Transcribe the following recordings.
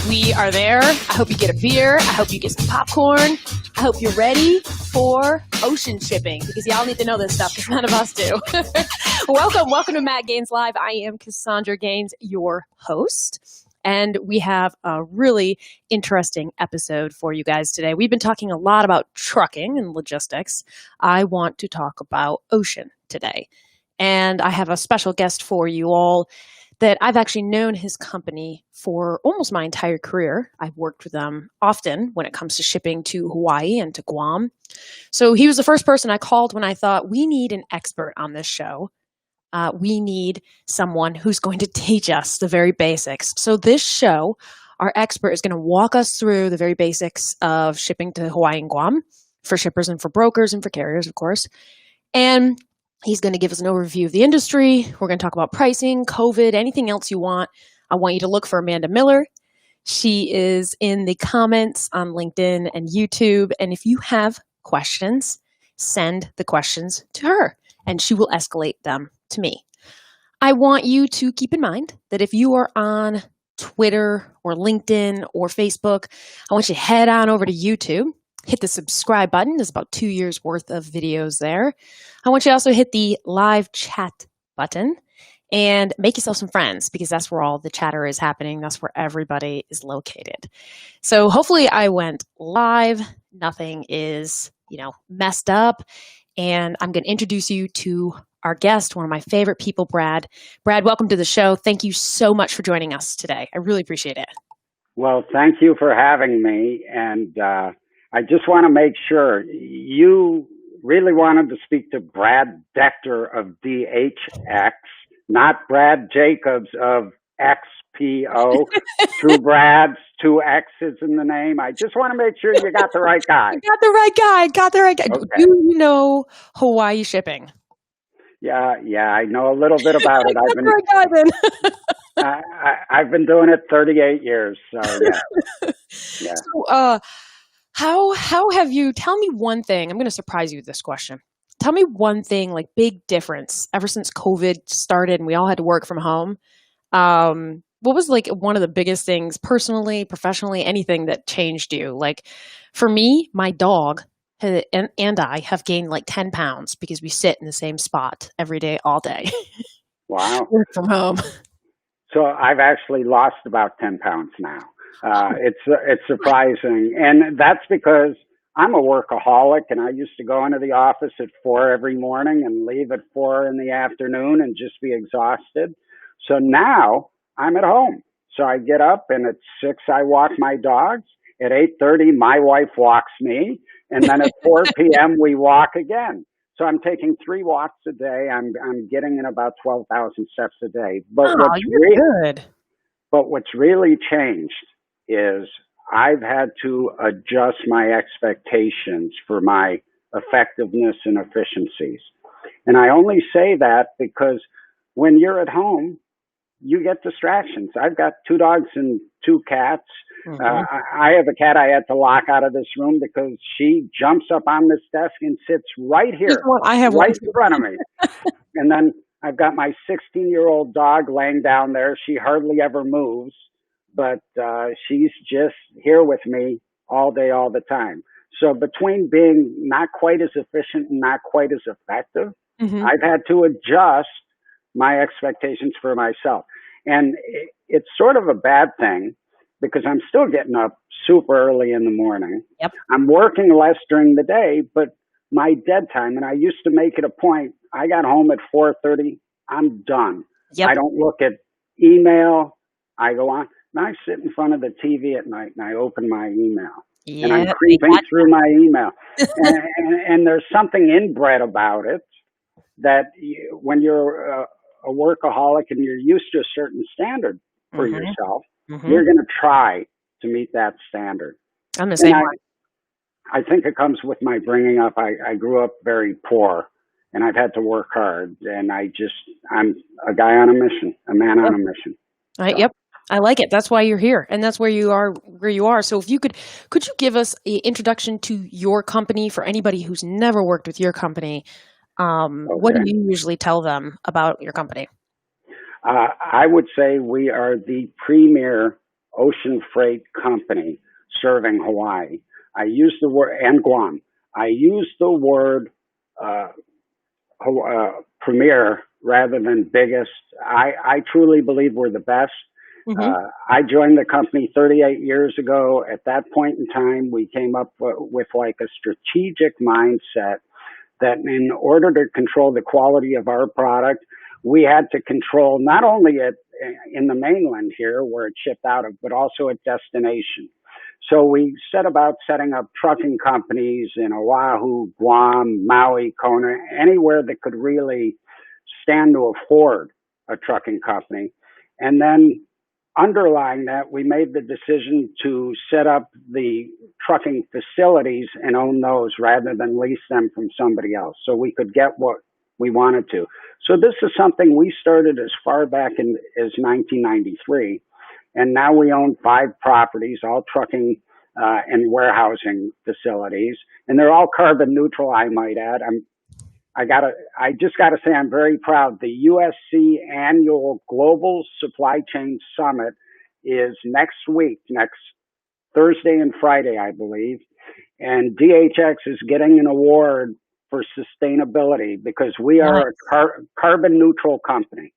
We are there. I hope you get a beer. I hope you get some popcorn. I hope you're ready for ocean shipping, because y'all need to know this stuff because none of us do. Welcome to Matt Gaines Live. I am Cassandra Gaines, your host. And we have a really interesting episode for you guys today. We've been talking a lot about trucking and logistics. I want to talk about ocean today. And I have a special guest for you all that I've actually known his company for almost my entire career. I've worked with them often when it comes to shipping to Hawaii and to Guam. So he was the first person I called when I thought, we need an expert on this show. We need someone who's going to teach us the very basics. So this show, our expert is going to walk us through the very basics of shipping to Hawaii and Guam for shippers and for brokers and for carriers, of course. And he's going to give us an overview of the industry. We're going to talk about pricing, COVID, anything else you want. I want you to look for Amanda Miller. She is in the comments on LinkedIn and YouTube. And if you have questions, send the questions to her and she will escalate them to me. I want you to keep in mind that if you are on Twitter or LinkedIn or Facebook, I want you to head on over to YouTube. Hit the subscribe button. There's about 2 years worth of videos there. I want you to also hit the live chat button and make yourself some friends, because that's where all the chatter is happening. That's where everybody is located. So hopefully I went live. Nothing is, messed up. And I'm going to introduce you to our guest, one of my favorite people, Brad. Brad, welcome to the show. Thank you so much for joining us today. I really appreciate it. Well, thank you for having me. And I just want to make sure you really wanted to speak to Brad Dechter of DHX, not Brad Jacobs of XPO. Two Brads, two X's in the name. I just want to make sure you got the right guy. Got the right guy. Okay. Do you know Hawaii shipping? Yeah, I know a little bit about it. I've been doing it 38 years, so yeah. So, how have you? Tell me one thing. I'm going to surprise you with this question. Tell me one thing, like big difference ever since COVID started and we all had to work from home. What was like one of the biggest things, personally, professionally, anything that changed you? Like for me, my dog and I have gained like 10 pounds because we sit in the same spot every day, all day. Wow. Work from home. So I've actually lost about 10 pounds now. It's surprising. And that's because I'm a workaholic and I used to go into the office at 4 every morning and leave at 4 in the afternoon and just be exhausted. So now I'm at home. So I get up and at 6, I walk my dogs. At 8:30, my wife walks me. And then at 4 p.m., we walk again. So I'm taking 3 walks a day. I'm getting in about 12,000 steps a day. But what's really changed is I've had to adjust my expectations for my effectiveness and efficiencies. And I only say that because when you're at home, you get distractions. I've got 2 dogs and 2 cats. Mm-hmm. I have a cat I had to lock out of this room because she jumps up on this desk and sits right here, right in front of me. And then I've got my 16-year-old dog laying down there. She hardly ever moves, but she's just here with me all day, all the time. So between being not quite as efficient and not quite as effective, mm-hmm. I've had to adjust my expectations for myself. And it's sort of a bad thing because I'm still getting up super early in the morning. Yep. I'm working less during the day, but my dead time, and I used to make it a point, I got home at 4:30, I'm done. Yep. I don't look at email. I go on. And I sit in front of the TV at night and I open my email. Yep. And I'm creeping through my email. and there's something inbred about it that when you're a workaholic and you're used to a certain standard for mm-hmm. yourself, mm-hmm. you're going to try to meet that standard. I'm the same way. I think it comes with my bringing up. I grew up very poor and I've had to work hard, and I'm a guy on a mission, a man on a mission. Yep. I like it. That's why you're here, and that's where you are. So if you could you give us an introduction to your company for anybody who's never worked with your company? Okay. What do you usually tell them about your company? I would say we are the premier ocean freight company serving Hawaii. I use the word, and Guam. I use the word premier rather than biggest. I truly believe we're the best. Mm-hmm. I joined the company 38 years ago. At that point in time, we came up with like a strategic mindset that in order to control the quality of our product, we had to control not only it in the mainland here where it's shipped out of, but also at destination. So we set about setting up trucking companies in Oahu, Guam, Maui, Kona, anywhere that could really stand to afford a trucking company. And then underlying that, we made the decision to set up the trucking facilities and own those rather than lease them from somebody else so we could get what we wanted to. So this is something we started as far back as 1993. And now we own 5 properties, all trucking and warehousing facilities. And they're all carbon neutral, I might add. I just gotta say I'm very proud. The USC annual Global Supply Chain Summit is next week, next Thursday and Friday, I believe. And DHX is getting an award for sustainability because we are a carbon neutral company.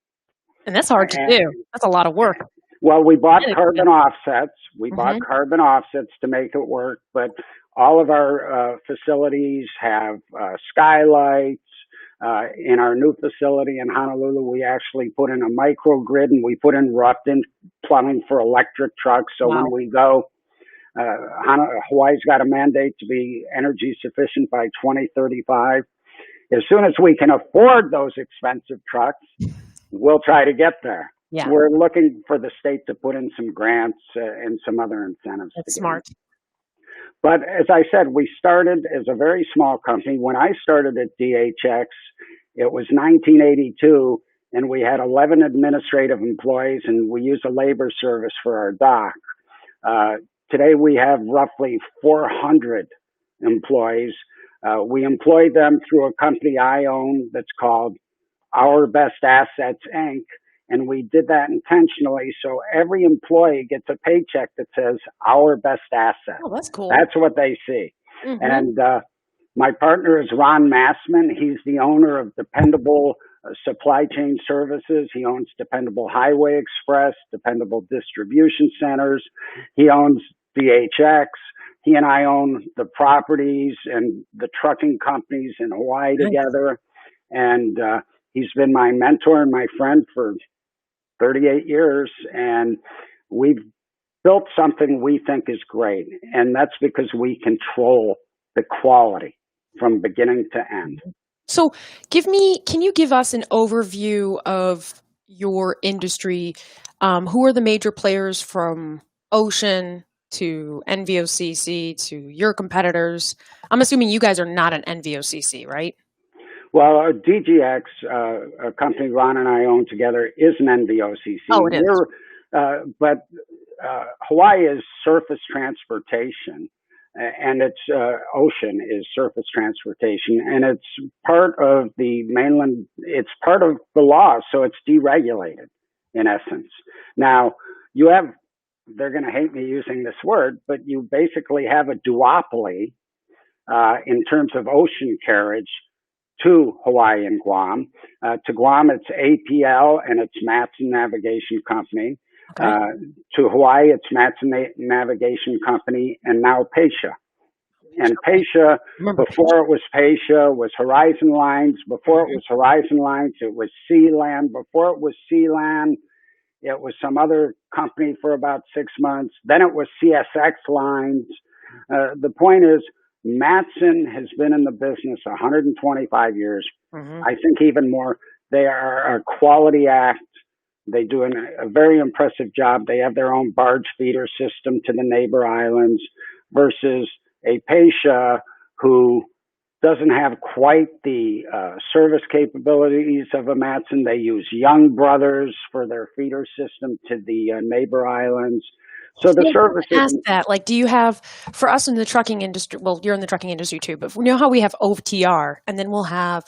And that's hard to do. That's a lot of work. Well, we bought carbon offsets. We bought carbon offsets to make it work, but all of our facilities have skylights. In our new facility in Honolulu, we actually put in a microgrid and we put in roughed-in plumbing for electric trucks. So when we go, Hawaii's got a mandate to be energy sufficient by 2035. As soon as we can afford those expensive trucks, we'll try to get there. Yeah. We're looking for the state to put in some grants and some other incentives. That's smart. But as I said, we started as a very small company. When I started at DHX, it was 1982, and we had 11 administrative employees, and we use a labor service for our dock. Today, we have roughly 400 employees. We employ them through a company I own that's called Our Best Assets, Inc., and we did that intentionally. So every employee gets a paycheck that says our best asset. Oh, that's cool. That's what they see. Mm-hmm. And my partner is Ron Matson. He's the owner of Dependable Supply Chain Services. He owns Dependable Hawaiian Express, Dependable Distribution Centers. He owns DHX. He and I own the properties and the trucking companies in Hawaii together. And he's been my mentor and my friend for 38 years, and we've built something we think is great, and that's because we control the quality from beginning to end. So can you give us an overview of your industry? Who are the major players from ocean to NVOCC to your competitors? I'm assuming you guys are not an NVOCC, right? Well, DGX, a company Ron and I own together, is an NVOCC. Oh, it is. But Hawaii is surface transportation, and its ocean is surface transportation, and it's part of the mainland. It's part of the law, so it's deregulated in essence. Now, they're going to hate me using this word, but you basically have a duopoly in terms of ocean carriage to Hawaii and Guam. To Guam, it's APL and it's Matson Navigation Company. Okay. To Hawaii, it's Matson Navigation Company and now Pasha. And Pasha, before it was Pasha, was Horizon Lines. Before it was Horizon Lines, it was Sealand. Before it was Sealand, it was some other company for about 6 months. Then it was CSX Lines. The point is, Matson has been in the business 125 years. Mm-hmm. I think even more. They are a quality act. They do a very impressive job. They have their own barge feeder system to the neighbor islands versus a Pasha who doesn't have quite the service capabilities of a Matson. They use Young Brothers for their feeder system to the neighbor islands. So the services. Ask that. Like, do you have, for us in the trucking industry, well, you're in the trucking industry too, but you know how we have OTR and then we'll have,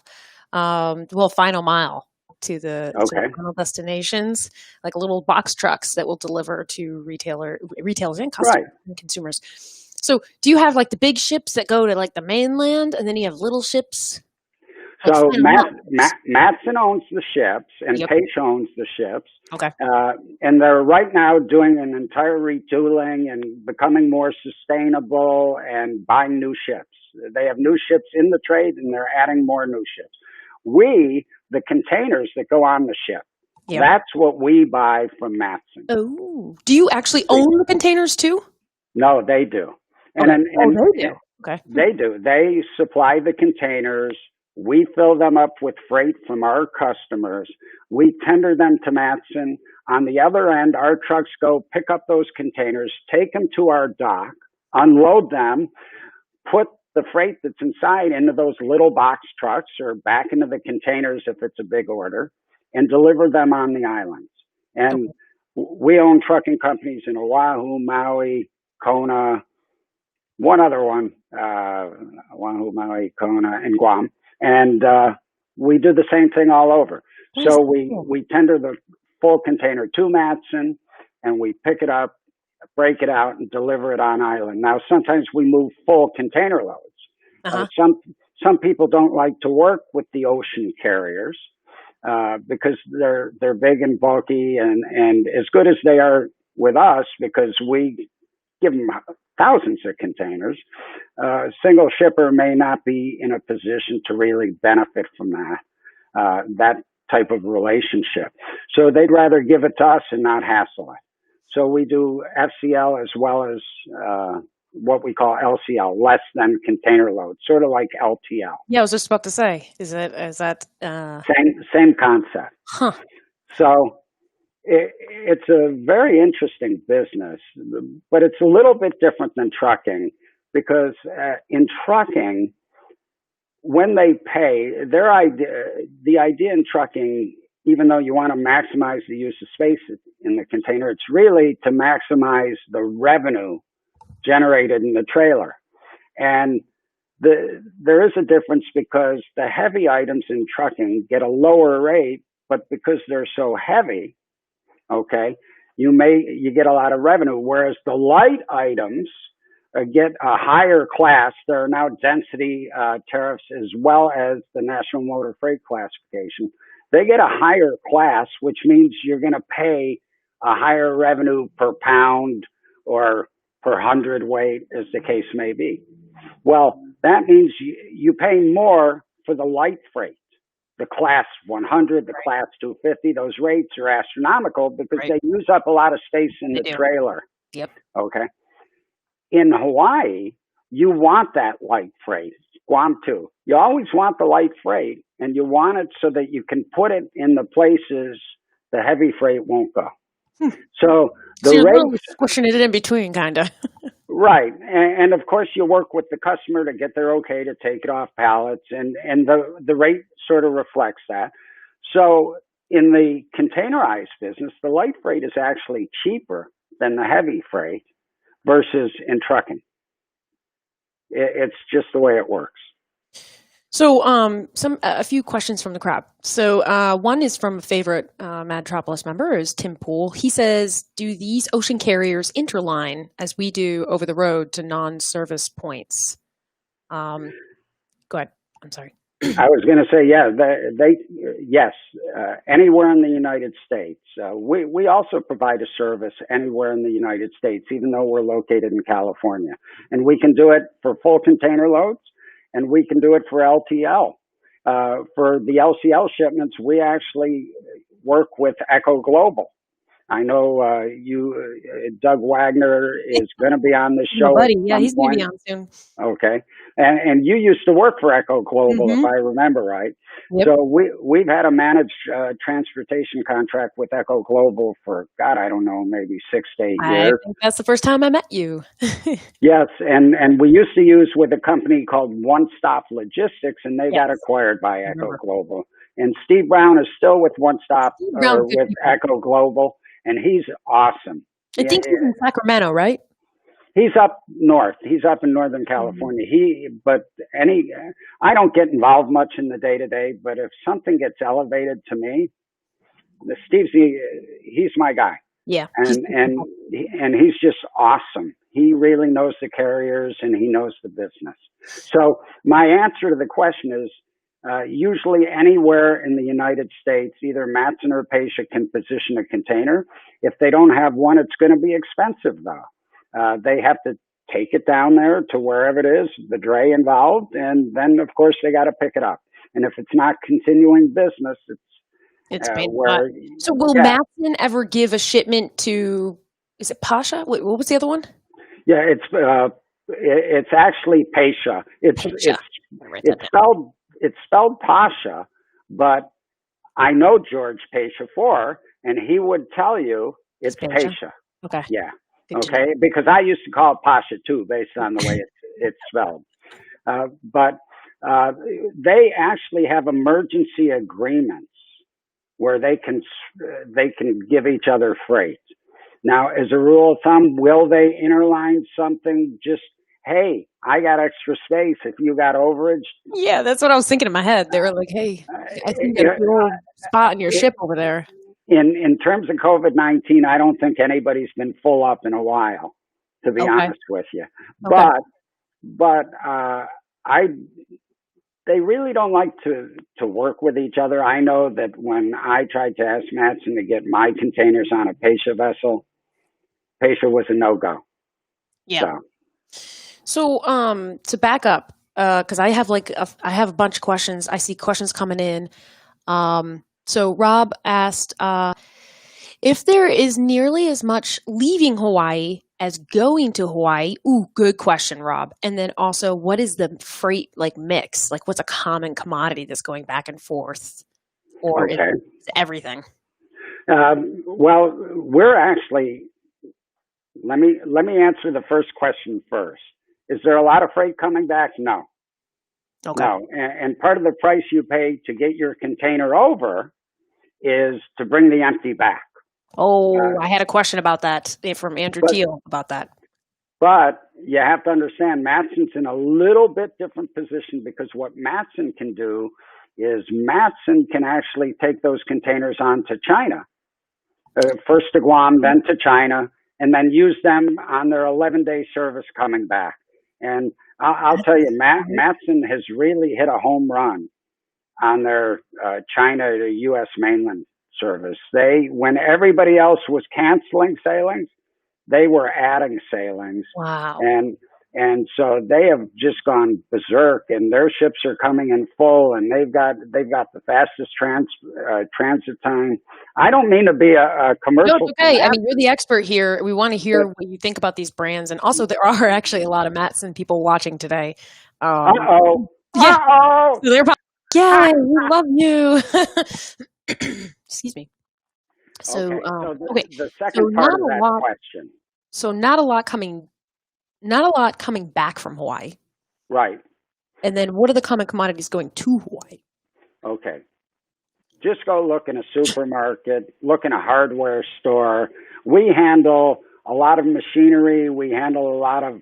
final mile. to the Okay. final destinations, like little box trucks that will deliver to retailers and customers Right. and consumers. So do you have like the big ships that go to like the mainland, and then you have little ships? Like So final miles? Matson owns the ships, and Yep. Pace owns the ships. Okay. And they're right now doing an entire retooling and becoming more sustainable and buying new ships. They have new ships in the trade, and they're adding more new ships. We, the containers that go on the ship, Yep. that's what we buy from Matson. Oh, do you actually own the containers too? No, they do. Okay. They do. Okay. They do. They supply the containers. We fill them up with freight from our customers. We tender them to Matson. On the other end, our trucks go pick up those containers, take them to our dock, unload them, put the freight that's inside into those little box trucks or back into the containers if it's a big order, and deliver them on the islands. And we own trucking companies in Oahu, Maui, Kona, one other one, Oahu, Maui, Kona, and Guam. And we do the same thing all over. So we tender the full container to Matson, and we pick it up, break it out, and deliver it on island. Now, sometimes we move full container loads. Some people don't like to work with the ocean carriers because they're big and bulky, and as good as they are with us, because we give them thousands of containers, a single shipper may not be in a position to really benefit from that type of relationship. So they'd rather give it to us and not hassle it. So we do FCL as well as what we call LCL, less than container load, sort of like LTL. Yeah, I was just about to say, is that same concept? Huh. So it's a very interesting business, but it's a little bit different than trucking, because in trucking, when they pay, the idea in trucking, even though you want to maximize the use of space in the container, it's really to maximize the revenue generated in the trailer. And there is a difference, because the heavy items in trucking get a lower rate, but because they're so heavy, okay, you get a lot of revenue, whereas the light items get a higher class. There are now density tariffs as well as the National Motor Freight Classification. They get a higher class, which means you're going to pay a higher revenue per pound or per hundredweight, as the case may be. Well, that means you pay more for the light freight. The class 100, the class 250, those rates are astronomical because they use up a lot of space in the trailer. Yep. Okay. In Hawaii, you want that light freight. Guam too. You always want the light freight, and you want it so that you can put it in the places the heavy freight won't go. So you're really squishing it in between, kind of. Right. And of course, you work with the customer to get their okay to take it off pallets, and the rate sort of reflects that. So in the containerized business, the light freight is actually cheaper than the heavy freight versus in trucking. It's just the way it works. So a few questions from the crowd. So one is from a favorite Madtropolis member, is Tim Poole. He says, do these ocean carriers interline as we do over the road to non-service points? Go ahead. I'm sorry. I was going to say, yeah, yes, anywhere in the United States. We also provide a service anywhere in the United States, even though we're located in California. And we can do it for full container loads, and we can do it for LTL. For the LCL shipments, we actually work with Echo Global. I know Doug Wagner is going to be on the show. Buddy. Yeah, he's going to be on soon. Okay. And you used to work for Echo Global, if I remember right. Yep. So we've had a managed transportation contract with Echo Global for, God, I don't know, maybe 6 to 8 years. I think that's the first time I met you. Yes. And we used to use with a company called One Stop Logistics, and they got acquired by Echo Global. And Steve Brown is still with One Stop, with Echo Global, and he's awesome. I think he's in Sacramento, right? He's up north. He's up in Northern California. I don't get involved much in the day to day, but if something gets elevated to me, he's my guy. Yeah. And he's just awesome. He really knows the carriers and he knows the business. So my answer to the question is, usually anywhere in the United States, either Matson or Pasha can position a container. If they don't have one, it's going to be expensive though. They have to take it down there to wherever it is, the dray involved, and then of course they got to pick it up. And if it's not continuing business, it's where. So will Matson ever give a shipment to? Is it Pasha? What was the other one? Yeah, it's actually Pasha. It's spelled Pasha, but I know George Pasha and he would tell you it's Pasha. Okay. Yeah. Okay. Because I used to call it Pasha too, based on the way it's spelled. But they actually have emergency agreements where they can give each other freight. Now, as a rule of thumb, will they interline something? Just, hey, I got extra space if you got overage. Yeah, that's what I was thinking in my head. They were like, hey, I think you got a little spot in your ship over there. In terms of COVID-19, I don't think anybody's been full up in a while, to be honest with you. Okay. But they really don't like to work with each other. I know that when I tried to ask Matson to get my containers on a Pasha vessel, Pasha was a no-go. Yeah. So to back up, because I have a bunch of questions. I see questions coming in. So Rob asked if there is nearly as much leaving Hawaii as going to Hawaii. Ooh, good question, Rob. And then also, what is the freight mix? Like, what's a common commodity that's going back and forth, or is everything? Well, we're actually. Let me answer the first question first. Is there a lot of freight coming back? No. Okay. No. And part of the price you pay to get your container over is to bring the empty back. Oh, I had a question about that from Andrew Teal about that. But you have to understand, Matson's in a little bit different position, because what Matson can do is Matson can actually take those containers on to China, first to Guam, then to China, and then use them on their 11-day service coming back. And I'll tell you, Matson has really hit a home run on their China to U.S. mainland service. When everybody else was canceling sailings, they were adding sailings. Wow. And so they have just gone berserk, and their ships are coming in full, and they've got the fastest transit time. I don't mean to be a commercial. No, it's okay. I mean, you're the expert here. We want to hear what you think about these brands, and also there are actually a lot of Matson people watching today. Uh-oh. Yeah. Uh-oh. So they're probably, yay, we love you. Excuse me. So, the second part of that question. So not a lot coming back from Hawaii. Right. And then what are the common commodities going to Hawaii? Okay. Just go look in a supermarket, look in a hardware store. We handle a lot of machinery. We handle a lot of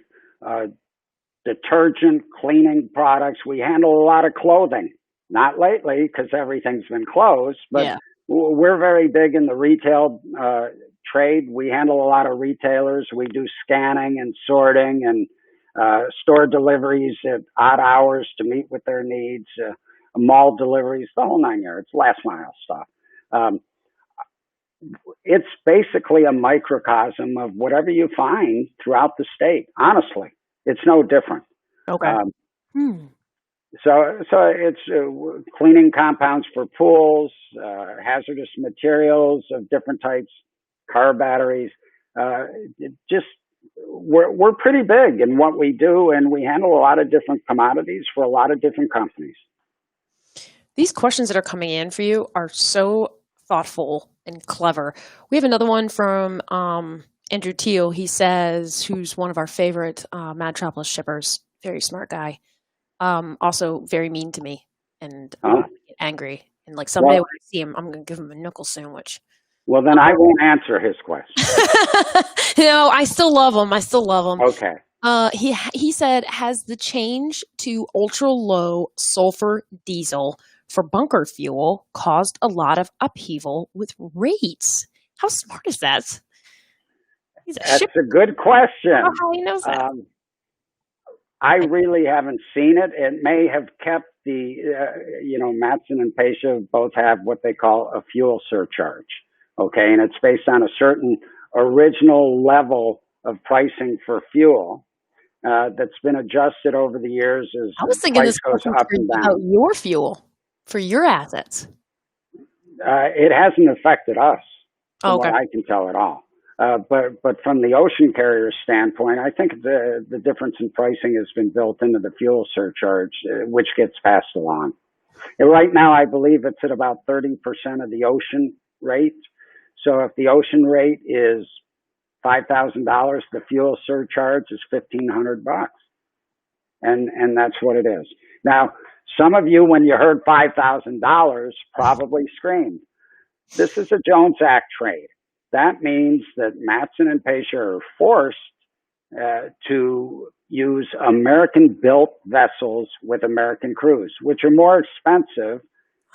detergent, cleaning products. We handle a lot of clothing. Not lately, because everything's been closed, but we're very big in the retail trade. We handle a lot of retailers. We do scanning and sorting and store deliveries at odd hours to meet with their needs, mall deliveries, the whole 9 yards, last mile stuff. It's basically a microcosm of whatever you find throughout the state. Honestly, it's no different. Okay. So it's cleaning compounds for pools, hazardous materials of different types, car batteries. We're pretty big in what we do, and we handle a lot of different commodities for a lot of different companies. These questions that are coming in for you are so thoughtful and clever. We have another one from Andrew Teal. He says, who's one of our favorite Madtropolis shippers, very smart guy. Also very mean to me and get angry. And someday when I see him, I'm going to give him a knuckle sandwich. Well, then I won't answer his question. No, I still love him. I still love him. Okay. He said, has the change to ultra low sulfur diesel for bunker fuel caused a lot of upheaval with rates? How smart is that? That's a good question. Oh, how he knows that. I really haven't seen it. It may have kept the, Matson and Pasha both have what they call a fuel surcharge. Okay. And it's based on a certain original level of pricing for fuel that's been adjusted over the years as I was thinking price this goes up and down. about your fuel for your assets. It hasn't affected us, from Okay. what I can tell at all. But from the ocean carrier standpoint, I think the difference in pricing has been built into the fuel surcharge, which gets passed along. And right now, I believe it's at about 30% of the ocean rate. So if the ocean rate is $5,000, the fuel surcharge is $1,500, and that's what it is. Now, some of you, when you heard $5,000, probably screamed. This is a Jones Act trade. That means that Matson and Pasha are forced to use American-built vessels with American crews, which are more expensive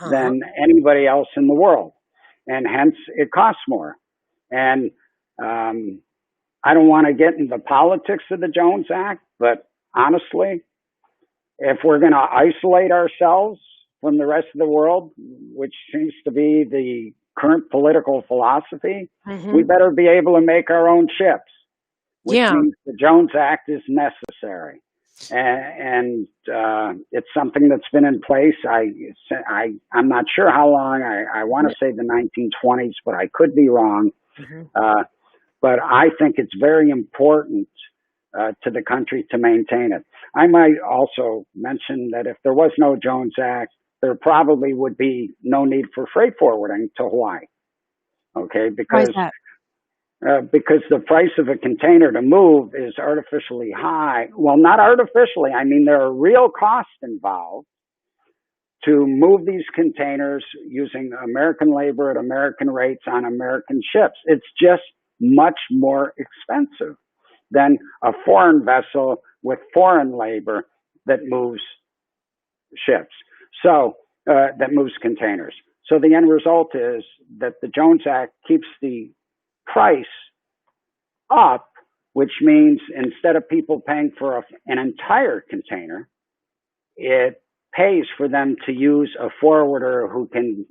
than anybody else in the world, and hence it costs more. And I don't want to get into the politics of the Jones Act, but honestly, if we're going to isolate ourselves from the rest of the world, which seems to be the current political philosophy, we better be able to make our own ships, which means the Jones Act is necessary. And it's something that's been in place. I'm not sure how long. I want to say the 1920s, but I could be wrong. But I think it's very important to the country to maintain it. I might also mention that if there was no Jones Act, there probably would be no need for freight forwarding to Hawaii. Okay, because the price of a container to move is artificially high. Well, not artificially. I mean, there are real costs involved to move these containers using American labor at American rates on American ships. It's just much more expensive than a foreign vessel with foreign labor that moves ships. So that moves containers. So the end result is that the Jones Act keeps the price up, which means instead of people paying for an entire container, it pays for them to use a forwarder who can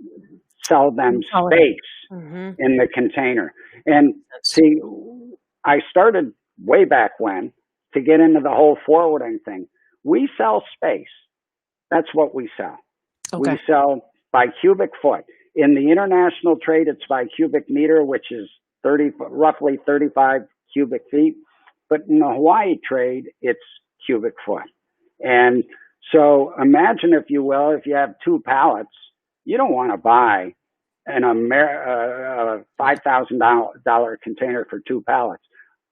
sell them space in the container. And see, I started way back when to get into the whole forwarding thing. We sell space. That's what we sell. Okay. We sell by cubic foot. In the international trade, it's by cubic meter, which is roughly 35 cubic feet. But in the Hawaii trade, it's cubic foot. And so imagine, if you will, if you have two pallets, you don't want to buy a $5,000 container for two pallets.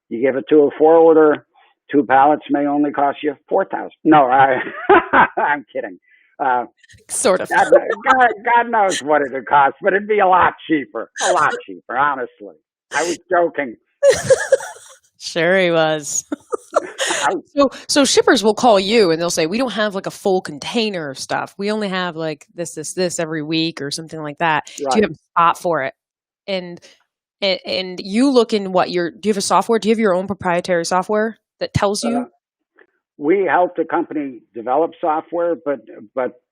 You give it to a forwarder, two pallets may only cost you $4,000. No, I'm kidding. Sort of. God knows what it would cost, but it'd be a lot cheaper, honestly. I was joking. Sure he was. So shippers will call you and they'll say, we don't have like a full container of stuff. We only have like this every week or something like that. Right. Do you have a spot for it? And you look in do you have a software? Do you have your own proprietary software that tells you? We helped a company develop software, but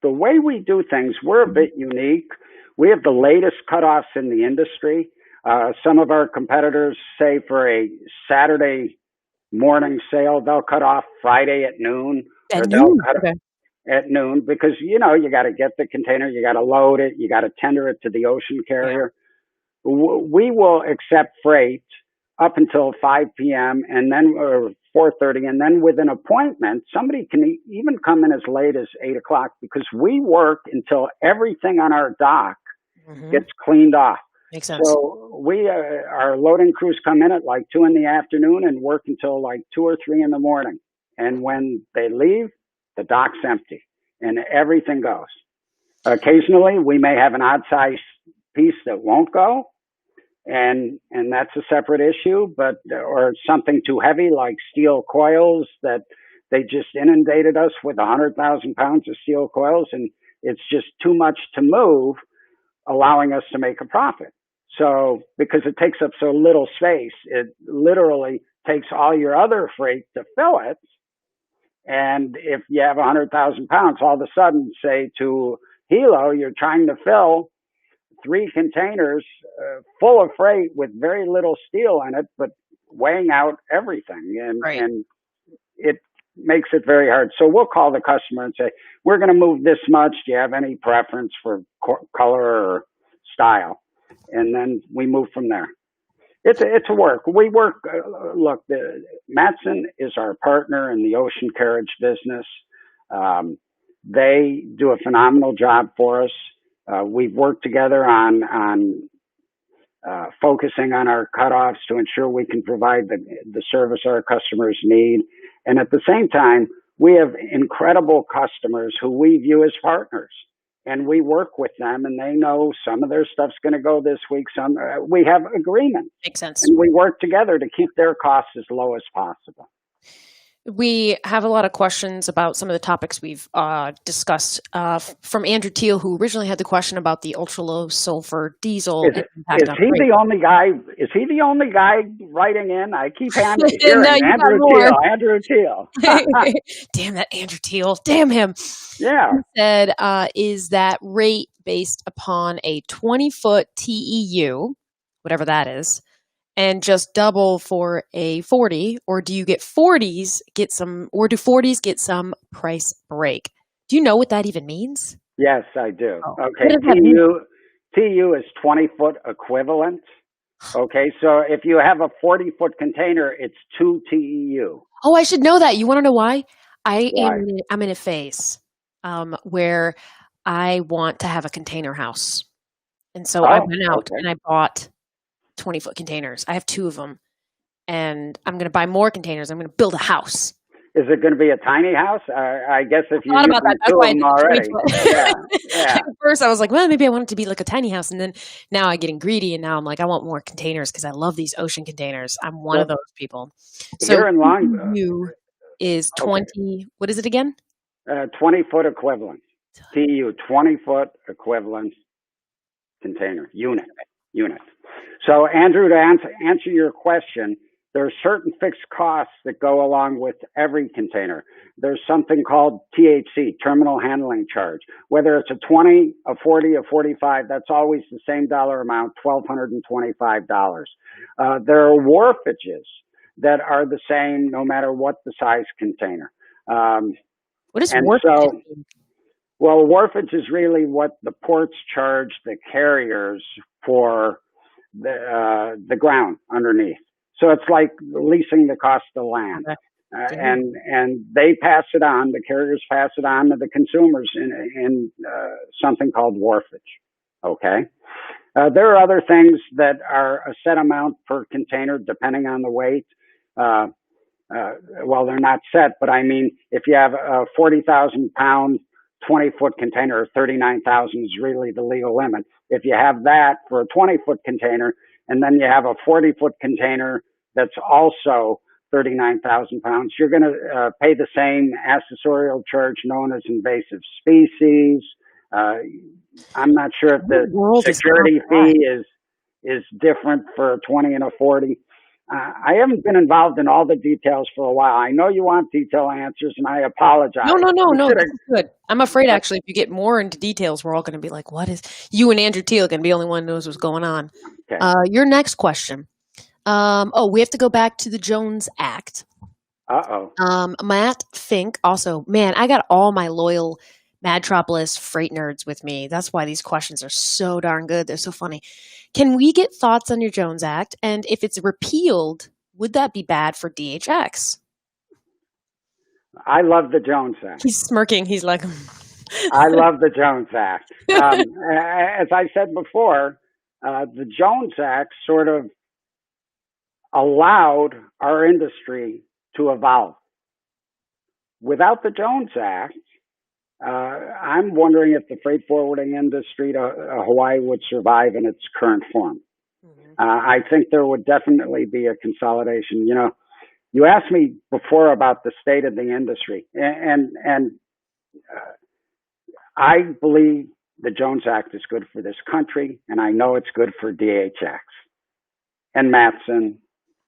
the way we do things, we're a bit unique. We have the latest cutoffs in the industry. Some of our competitors say for a Saturday morning sale, they'll cut off Friday at noon. At noon, because, you got to get the container, you got to load it, you got to tender it to the ocean carrier. Yeah. We will accept freight up until 5 p.m. and then or 4:30, and then with an appointment, somebody can even come in as late as 8 o'clock because we work until everything on our dock gets cleaned off. Makes sense. So our loading crews come in at like 2 in the afternoon and work until like 2 or 3 in the morning. And when they leave, the dock's empty and everything goes. Occasionally, we may have an odd size piece that won't go, and that's a separate issue. But or something too heavy like steel coils that they just inundated us with 100,000 pounds of steel coils, and it's just too much to move, allowing us to make a profit. So because it takes up so little space, it literally takes all your other freight to fill it. And if you have 100,000 pounds, all of a sudden, say to Hilo, you're trying to fill 3 containers full of freight with very little steel in it, but weighing out everything. And it makes it very hard. So we'll call the customer and say, we're going to move this much. Do you have any preference for color or style? And then we move from there. It's a work. We work, look, Matson is our partner in the ocean carriage business. They do a phenomenal job for us. We've worked together on focusing on our cutoffs to ensure we can provide the service our customers need. And at the same time, we have incredible customers who we view as partners. And we work with them, and they know some of their stuff's going to go this week. Some we have agreements. Makes sense. And we work together to keep their costs as low as possible. We have a lot of questions about some of the topics we've discussed from Andrew Teal, who originally had the question about the ultra low sulfur diesel. Is he the only guy? Is he the only guy writing in? I keep hearing Andrew Teal. Damn that Andrew Teal! Damn him! Yeah. He said, "Is that rate based upon a 20-foot TEU, whatever that is?" And just double for a 40, or do you get 40s, or do 40s get some price break? Do you know what that even means? Yes, I do. Oh. Okay, TU is 20-foot equivalent. Okay, so if you have a 40-foot container, it's 2 TEU. Oh, I should know that. You want to know why? Why? I'm in a phase where I want to have a container house. And so I went out and I bought 20-foot containers. I have 2 of them, and I'm going to buy more containers. I'm going to build a house. Is it going to be a tiny house? I guess if you thought about that. That's why I already. Yeah. At first, I was like, well, maybe I want it to be like a tiny house, and then now I'm getting greedy, and now I'm like, I want more containers because I love these ocean containers. I'm one of those people. So here in Long is 20. Okay. What is it again? 20-foot equivalent. TU 20-foot equivalent container unit. So, Andrew, to answer your question, there are certain fixed costs that go along with every container. There's something called THC, terminal handling charge. Whether it's a 20, a 40, a 45, that's always the same dollar amount, $1,225. There are wharfages that are the same no matter what the size container. What is wharfage? Well, wharfage is really what the ports charge the carriers for the ground underneath. So it's like leasing the cost of land. Okay. And they pass it on, the carriers pass it on to the consumers in something called wharfage. Okay. There are other things that are a set amount per container depending on the weight. Well, they're not set, but I mean, if you have a 40,000 pound 20-foot container, 39,000 is really the legal limit. If you have that for a 20-foot container, and then you have a 40-foot container that's also 39,000 pounds, you're going to pay the same accessorial charge known as invasive species. I'm not sure if the security fee is different for a 20 and a 40. I haven't been involved in all the details for a while. I know you want detailed answers, and I apologize. No, this is good. I'm afraid, actually, if you get more into details, we're all going to be like, what is... You and Andrew Teal are going to be the only one who knows what's going on. Okay. Your next question. We have to go back to the Jones Act. Matt Fink also... Man, I got all my loyal Madtropolis freight nerds with me. That's why these questions are so darn good. They're so funny. Can we get thoughts on your Jones Act? And if it's repealed, would that be bad for DHX? I love the Jones Act. He's smirking. He's like... I love the Jones Act. As I said before, the Jones Act sort of allowed our industry to evolve. Without the Jones Act, I'm wondering if the freight forwarding industry to Hawaii would survive in its current form. I think there would definitely be a consolidation. You know, you asked me before about the state of the industry, and I believe the Jones Act is good for this country, and I know it's good for DHX and Matson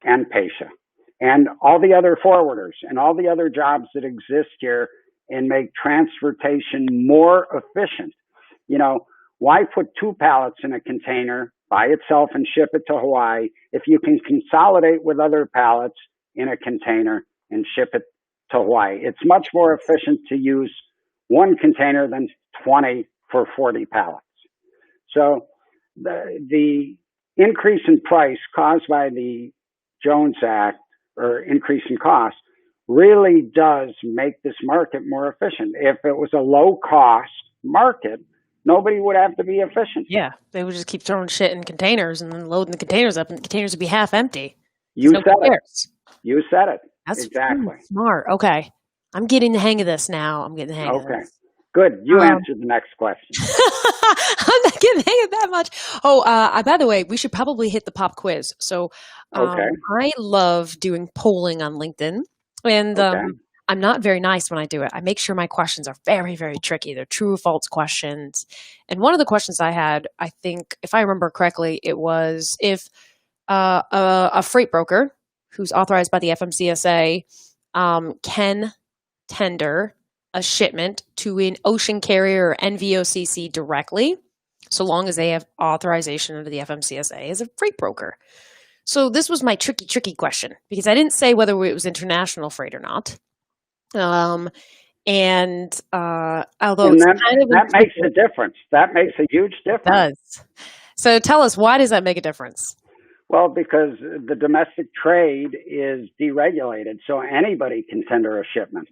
and Pasha and all the other forwarders and all the other jobs that exist here and make transportation more efficient. You know, why put 2 pallets in a container by itself and ship it to Hawaii if you can consolidate with other pallets in a container and ship it to Hawaii? It's much more efficient to use 1 container than 20 for 40 pallets. So the increase in price caused by the Jones Act, or increase in cost, really does make this market more efficient. If it was a low cost market, nobody would have to be efficient. Yeah, they would just keep throwing shit in containers and then loading the containers up, and the containers would be half empty. You said it. You said it. That's exactly smart. Okay. I'm getting the hang of this now. I'm getting the hang of this. Good. You answered the next question. I'm not getting the hang of that much. Oh, by the way, we should probably hit the pop quiz. So I love doing polling on LinkedIn, and I'm not very nice when I do it. I make sure my questions are very, very tricky. They're true or false questions. And one of the questions I had, I think, if I remember correctly, it was if a freight broker who's authorized by the FMCSA can tender a shipment to an ocean carrier or NVOCC directly, so long as they have authorization under the FMCSA as a freight broker. So this was my tricky question, because I didn't say whether it was international freight or not. Although that makes a difference. That makes a huge difference. It does. So tell us, why does that make a difference? Well, because the domestic trade is deregulated, so anybody can tender a shipment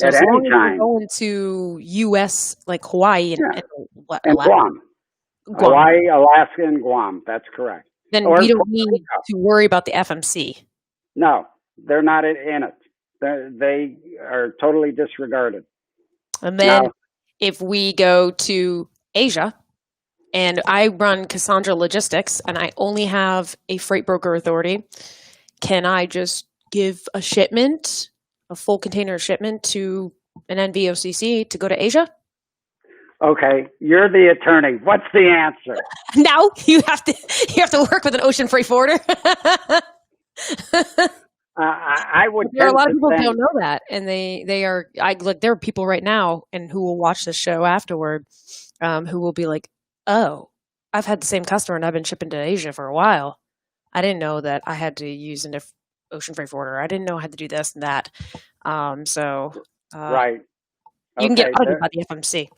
at any time. Going to U.S. like Hawaii and Guam. Hawaii, Alaska, and Guam. That's correct. Then we don't need to worry about the FMC. No, they're not in it. They are totally disregarded. And then if we go to Asia, and I run Cassandra Logistics, and I only have a freight broker authority, can I just give a shipment, a full container shipment to an NVOCC to go to Asia? Okay, you're the attorney. What's the answer? No, you have to work with an ocean freight forwarder. I would. There are a lot of people who don't know that, and they are. There are people right now, and who will watch the show afterward, who will be like, "Oh, I've had the same customer, and I've been shipping to Asia for a while. I didn't know that I had to use an ocean freight forwarder. I didn't know I had to do this and that." Right. You can get audited by the FMC.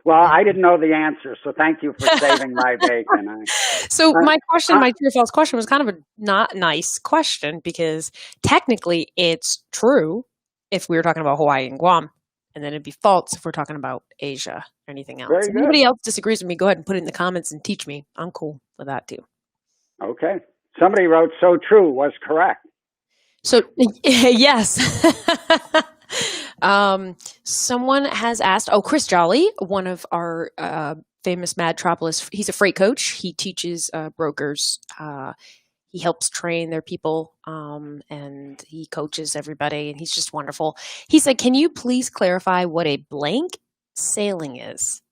Well, I didn't know the answer, so thank you for saving my bacon. So my question, my true or false question, was kind of a not nice question, because technically it's true if we were talking about Hawaii and Guam, and then it'd be false if we're talking about Asia or anything else. If anybody else disagrees with me, go ahead and put it in the comments and teach me. I'm cool with that too. Okay. Somebody wrote, "So true was correct." So yes. Someone has asked, Chris Jolly, one of our famous Madtropolis, he's a freight coach. He teaches brokers. He helps train their people, and he coaches everybody, and he's just wonderful. He said, can you please clarify what a blank sailing is?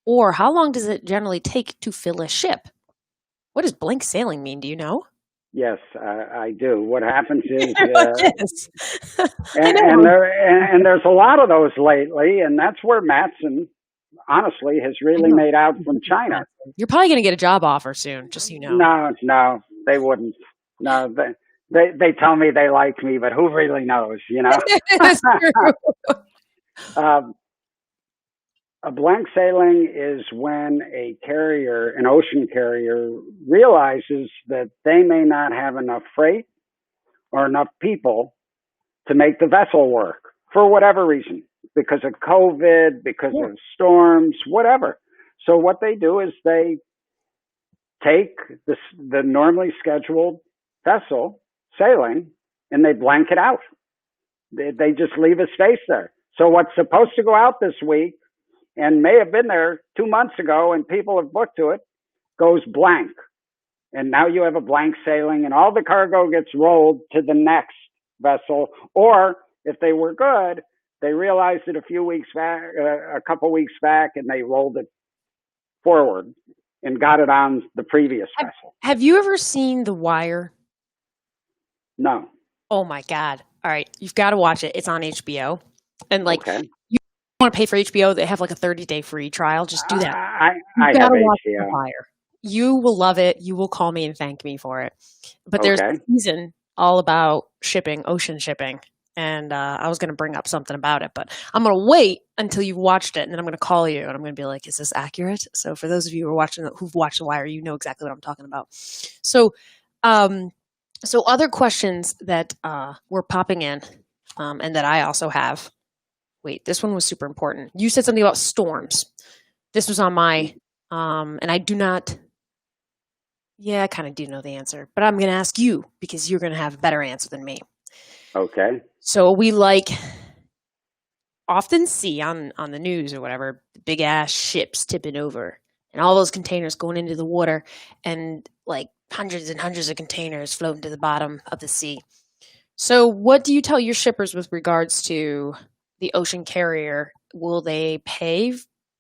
Or how long does it generally take to fill a ship? What does blank sailing mean? Do you know? Yes, I do. What happens is, yes. and there's a lot of those lately, and that's where Matson, honestly, has really made out from China. You're probably going to get a job offer soon, just so you know. No, they wouldn't. No, they tell me they like me, but who really knows, you know? That's true. A blank sailing is when a carrier, an ocean carrier, realizes that they may not have enough freight or enough people to make the vessel work for whatever reason, because of COVID, because of storms, whatever. So what they do is they take the normally scheduled vessel sailing and they blank it out. They just leave a space there. So what's supposed to go out this week and may have been there 2 months ago and people have booked to it, goes blank. and now you have a blank sailing, and all the cargo gets rolled to the next vessel. Or if they were good, they realized it a couple weeks back, and they rolled it forward and got it on the previous vessel. Have you ever seen The Wire? No. Oh my God. All right. You've got to watch it. It's on HBO. And like, Okay. you want to pay for HBO, they have like a 30-day free trial. Just do that. I You've got have to watch HBO. The Wire. You will love it. You will call me and thank me for it. But there's a season all about shipping, ocean shipping. And I was going to bring up something about it, but I'm going to wait until you've watched it, and then I'm going to call you, and I'm going to be like, is this accurate? So for those of you who've watched The Wire, you know exactly what I'm talking about. So other questions that were popping in, and that I also have. Wait, this one was super important. You said something about storms. This was on my, and I do not. Yeah, I kind of do know the answer, but I'm going to ask you because you're going to have a better answer than me. Okay. So we often see on the news or whatever, big ass ships tipping over and all those containers going into the water, and like hundreds and hundreds of containers floating to the bottom of the sea. So what do you tell your shippers with regards to the ocean carrier? Will they pay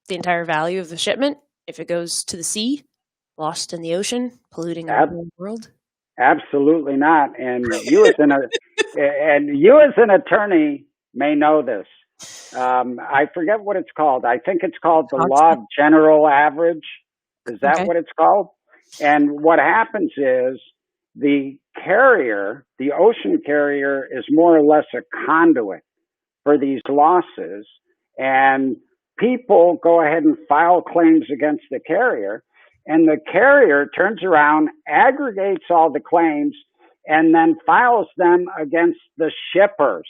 the entire value of the shipment if it goes to the sea, lost in the ocean, polluting the whole world? Absolutely not. And you as an attorney may know this. I forget what it's called. I think it's called the law of general average. Is that what it's called? And what happens is the carrier, the ocean carrier, is more or less a conduit for these losses. And people go ahead and file claims against the carrier. And the carrier turns around, aggregates all the claims, and then files them against the shippers.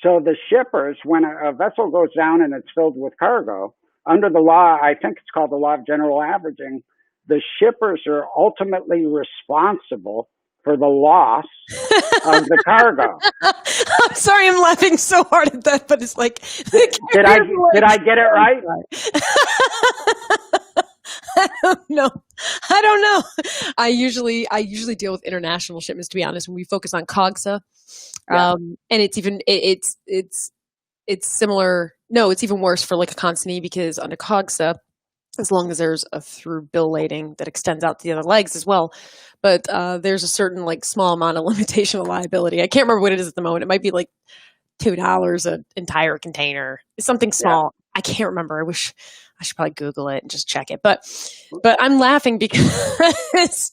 So the shippers, when a vessel goes down and it's filled with cargo, under the law, I think it's called the law of general averaging, the shippers are ultimately responsible for the loss of the cargo. I'm sorry, I'm laughing so hard at that, but it's like, did I get it right? I don't know. I usually deal with international shipments, to be honest, when we focus on COGSA. And it's even it's similar. No, it's even worse for like a consignee, because under COGSA, as long as there's a through bill lading that extends out to the other legs as well. But there's a certain like small amount of limitation of liability. I can't remember what it is at the moment. It might be like $2 an entire container. It's something small. I can't remember. I wish I should probably Google it and just check it. But I'm laughing because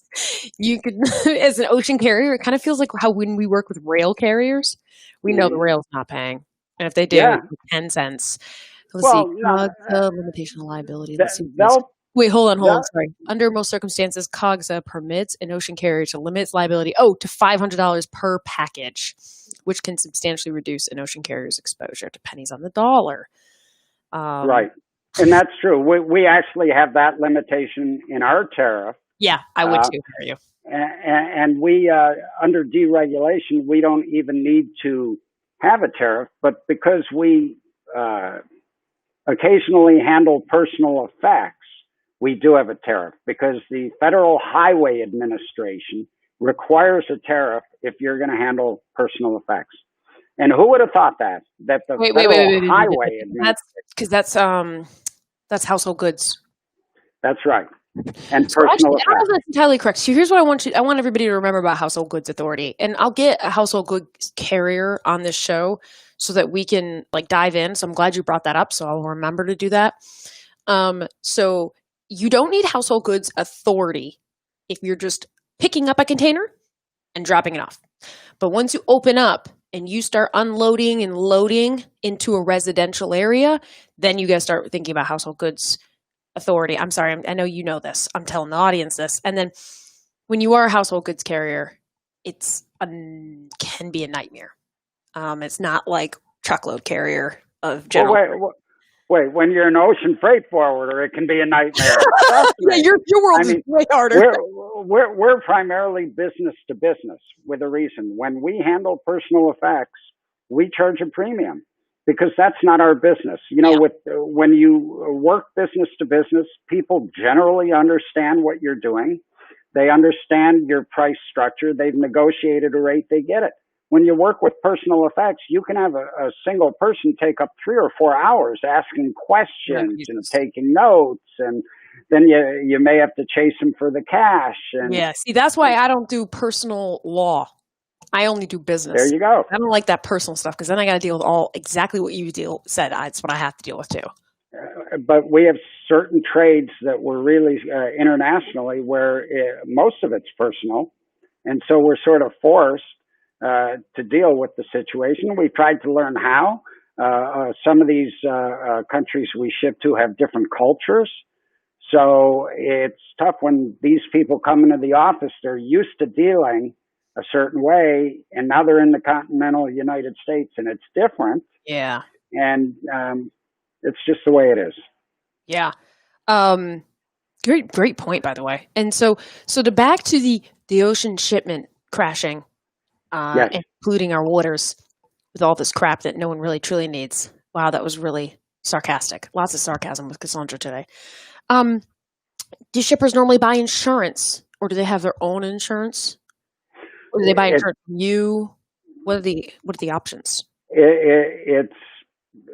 you could, as an ocean carrier, it kind of feels like how when we work with rail carriers, we know the rail's not paying. And if they do, 10 cents. Let's see. COGSA, limitation of liability. Wait, hold on. Sorry. Under most circumstances, COGSA permits an ocean carrier to limit its liability to $500 per package, which can substantially reduce an ocean carrier's exposure to pennies on the dollar. Right. And that's true. We actually have that limitation in our tariff. Yeah, I would too. For you. And we, under deregulation, we don't even need to have a tariff, but because we occasionally handle personal effects, we do have a tariff, because the Federal Highway Administration requires a tariff if you're going to handle personal effects. And who would have thought that the Federal Highway Administration? That's household goods. That's right. And personal effects. I don't know if that's entirely correct. So here's what I want everybody to remember about Household Goods Authority. And I'll get a household goods carrier on this show so that we can like dive in. So I'm glad you brought that up. So I'll remember to do that. So you don't need household goods authority if you're just picking up a container and dropping it off. But once you open up and you start unloading and loading into a residential area, then you got to start thinking about household goods authority. I'm sorry, I know you know this. I'm telling the audience this. And then when you are a household goods carrier, can be a nightmare. It's not like truckload carrier of general. Wait, when you're an ocean freight forwarder, it can be a nightmare. Yeah, your world is way harder. We're primarily business to business with a reason. When we handle personal effects, we charge a premium because that's not our business. When you work business to business, people generally understand what you're doing. They understand your price structure. They've negotiated a rate. They get it. When you work with personal effects, you can have a single person take up 3 or 4 hours asking questions and taking notes, and then you may have to chase them for the cash. And yeah, see, that's why I don't do personal law. I only do business. There you go. I don't like that personal stuff because then I got to deal with exactly what you said. That's what I have to deal with too. But we have certain trades that we're really internationally where most of it's personal, and so we're sort of forced to deal with the situation. We tried to learn how. Some of these countries we ship to have different cultures. So it's tough when these people come into the office. They're used to dealing a certain way, and now they're in the continental United States, and it's different. Yeah. And it's just the way it is. Yeah. Great point, by the way. And so back to the ocean shipment crashing, Yes. including our waters with all this crap that no one really truly needs. Wow, that was really sarcastic. Lots of sarcasm with Cassandra today. Do shippers normally buy insurance, or do they have their own insurance? Or do they buy insurance from you? What are the options? It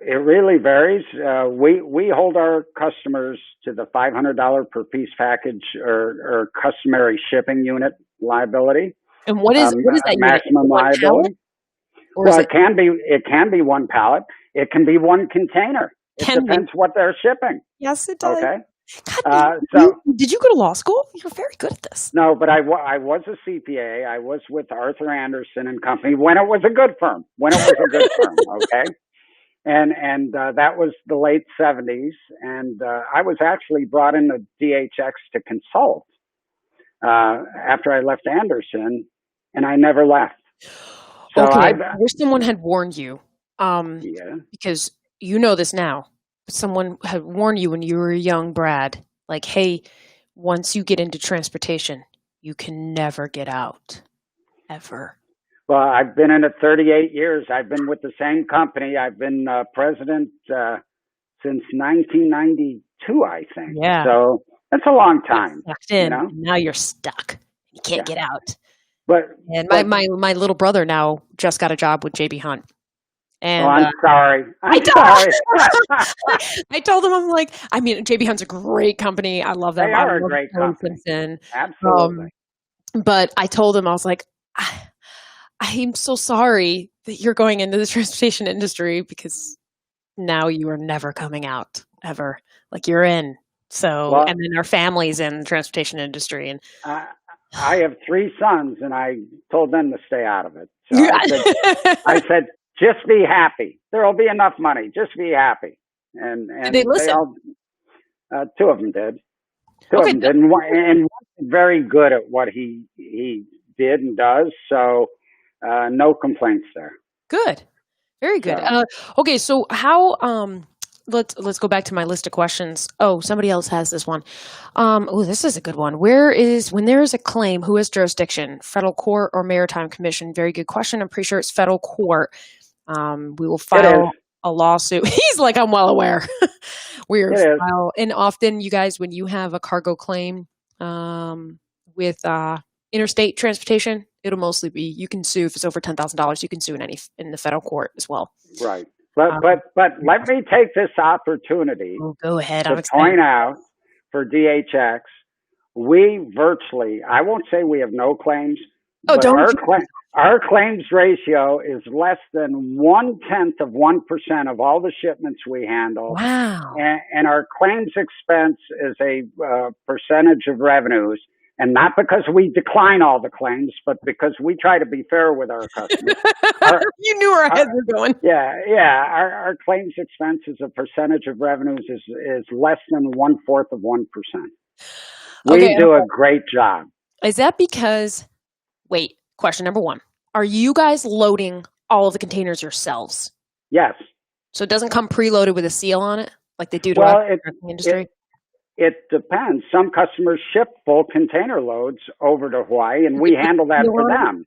really varies. We hold our customers to the $500 per piece package or customary shipping unit liability. And what is that maximum liability? Well, it can be one pallet. It can be one container. It depends what they're shipping. Yes, it does. Okay. God, did you go to law school? You're very good at this. No, but I was a CPA. I was with Arthur Anderson and Company when it was a good firm. Okay. And that was the late 70s. And I was actually brought into DHX to consult after I left Anderson, and I never left. So okay, I wish someone had warned you. Yeah. Because you know this now. Someone had warned you when you were young, Brad, like, hey, once you get into transportation, you can never get out, ever. Well, I've been in it 38 years. I've been with the same company. I've been president since 1992, I think. Yeah. So that's a long time. Sucked in. You know? Now you're stuck. You can't get out. But my little brother now just got a job with JB Hunt. And, I'm sorry. I'm sorry. I told him, I'm like, I mean, JB Hunt's a great company. I love them. They are a great company. Absolutely. But I told him, I was like, I'm so sorry that you're going into the transportation industry because now you are never coming out, ever. Like, you're in. So, and then our family's in the transportation industry. And I have 3 sons, and I told them to stay out of it. So I said, just be happy. There will be enough money. Just be happy. And did they listen? 2 of them did. 2 of them did. And one's very good at what he did and does. So no complaints there. Good. Very good. Okay, so how let's go back to my list of questions. Oh, somebody else has this one. This is a good one. When there is a claim, who has jurisdiction? Federal court or maritime commission? Very good question. I'm pretty sure it's federal court. We will file a lawsuit. He's like, I'm well aware. And often, you guys, when you have a cargo claim with interstate transportation, it'll mostly be, you can sue if it's over $10,000. You can sue in the federal court as well. Right. But let me take this opportunity go ahead. to point out for DHX, we virtually, I won't say we have no claims, but our claims ratio is less than 0.1% of all the shipments we handle. Wow. And our claims expense is a percentage of revenues. And not because we decline all the claims, but because we try to be fair with our customers. You knew where our heads were going. Yeah. Our claims expense as a percentage of revenues is less than 1/4%. We do a great job. Is that because, question number 1. Are you guys loading all of the containers yourselves? Yes. So it doesn't come preloaded with a seal on it like they do to the industry? It depends. Some customers ship full container loads over to Hawaii, and we handle that for them.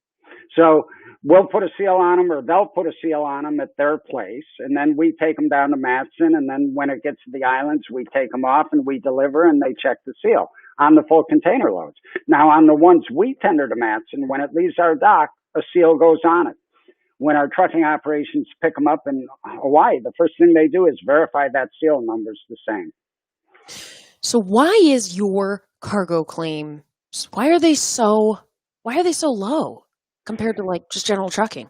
So we'll put a seal on them, or they'll put a seal on them at their place, and then we take them down to Matson, and then when it gets to the islands, we take them off and we deliver, and they check the seal. on the full container loads. Now, on the ones we tender to Matson, when it leaves our dock, a seal goes on it. When our trucking operations pick them up in Hawaii, the first thing they do is verify that seal number's the same. So why is your cargo claim, why are they so low compared to like just general trucking?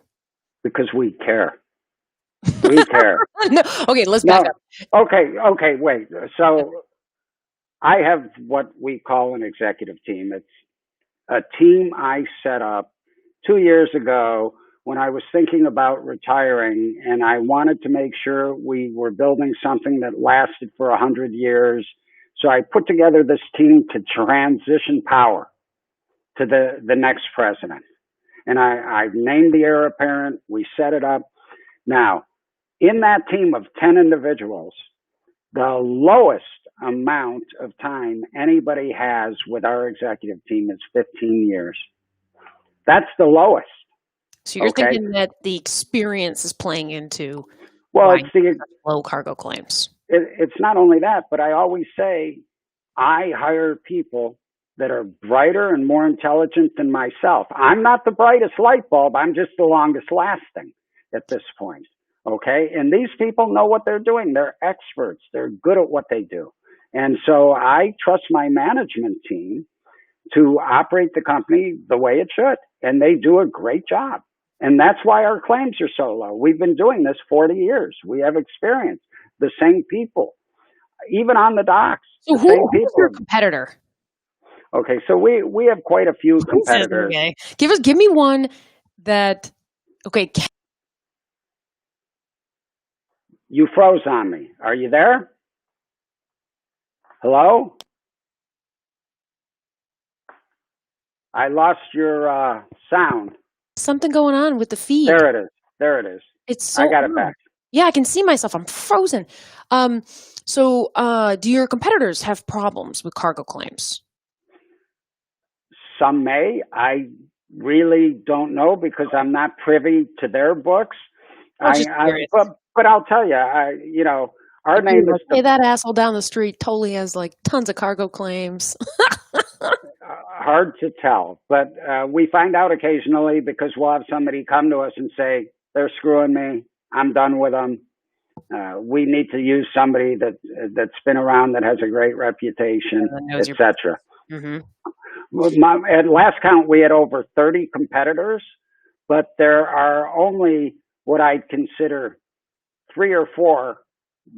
Because we care. We care. No, okay, let's back up. Okay, wait. So I have what we call an executive team. It's a team I set up 2 years ago when I was thinking about retiring, and I wanted to make sure we were building something that lasted for 100 years. So I put together this team to transition power to the next president. And I've named the heir apparent. We set it up. Now, in that team of 10 individuals, the lowest amount of time anybody has with our executive team is 15 years. That's the lowest. So you're thinking that the experience is playing into it's the low cargo claims. It's not only that, but I always say I hire people that are brighter and more intelligent than myself. I'm not the brightest light bulb. I'm just the longest lasting at this point. Okay. And these people know what they're doing. They're experts. They're good at what they do. And so I trust my management team to operate the company the way it should. And they do a great job. And that's why our claims are so low. We've been doing this 40 years. We have experience. The same people, even on the docks. So who's your competitor? Okay, so we have quite a few competitors. Okay. Give me one that. Okay. You froze on me. Are you there? Hello? I lost your sound. Something going on with the feed. There it is. It's so I got it back. Yeah, I can see myself. I'm frozen. So do your competitors have problems with cargo claims? Some may. I really don't know because I'm not privy to their books. But I'll tell you, our name is. Hey, that asshole down the street totally has like tons of cargo claims. Hard to tell, but we find out occasionally because we'll have somebody come to us and say, they're screwing me. I'm done with them. We need to use somebody that's been around, that has a great reputation, etc. Mm-hmm. At last count, we had over 30 competitors, but there are only what I'd consider 3 or 4